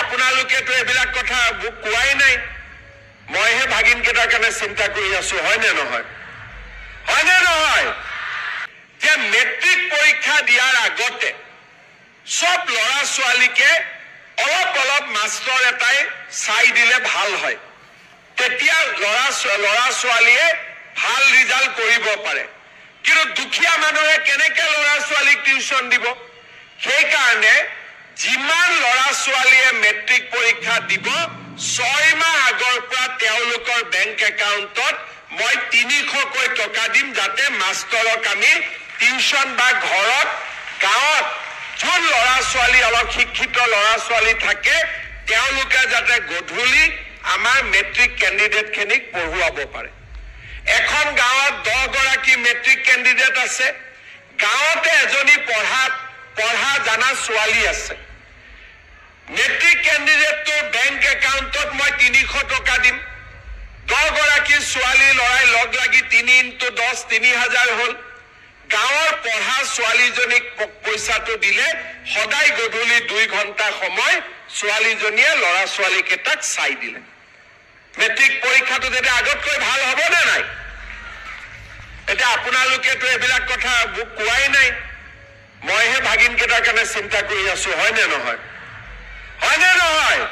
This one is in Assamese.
আপোনালোকেতো এইবিলাক কথা মোক কোৱাই নাই, মইহে ভাগিন কেইটাৰ কাৰণে চিন্তা কৰি আছো, হয়নে নহয়? হয়নে নহয়? যে মেট্ৰিক পৰীক্ষা দিয়াৰ আগতে সব ল'ৰা ছোৱালীকে অলপ অলপ মাষ্টৰ এটাই চাই দিলে ভাল হয়, তেতিয়া ল'ৰা ছোৱালীয়ে ভাল ৰিজাল্ট কৰিব পাৰে। কিন্তু দুখীয়া মানুহে কেনেকে ল'ৰা ছোৱালীক টিউচন দিব? সেইকাৰণে যিমান ল'ৰা ছোৱালীয়ে মেট্ৰিক পৰীক্ষা দিব 6 মাহ আগৰ পৰা তেওঁলোকৰ বেংক একাউণ্টত মই 300কৈ টকা দিম, যাতে মাষ্টৰক আমি টিউচন বা ঘৰত গাঁৱত যোন ল'ৰা ছোৱালী অলপ শিক্ষিত ল'ৰা ছোৱালী থাকে তেওঁলোকে যাতে গধূলি আমাৰ মেট্ৰিক কেণ্ডিডেট খিনিক পঢ়ুৱাব পাৰে। এখন গাঁৱত 10 গৰাকী মেট্ৰিক কেণ্ডিডেট আছে, গাঁৱতে এজনী পঢ়া জানা ছোৱালী আছে। মেট্ৰিক কেণ্ডিডেটটোৰ বেংক একাউণ্টত মই 300 টকা দিম, 10 গৰাকী ছোৱালী লৰাই লগ লাগি 3 × 10 3000 হ'ল। গাঁৱৰ পঢ়া ছোৱালীজনীক পইচাটো দিলে সদায় গধূলি 2 ঘণ্টা সময় ছোৱালীজনীয়ে ল'ৰা ছোৱালীকেইটাক চাই দিলে। মেট্ৰিক পৰীক্ষাটো তেতিয়া আগতকৈ ভাল হ'ব নে নাই? এতিয়া আপোনালোকেতো এইবিলাক কথা মোক কোৱাই নাই, মইহে ভাগিন কেইটাৰ কাৰণে চিন্তা কৰি আছো, হয়নে নহয়? হয়নে নহয়?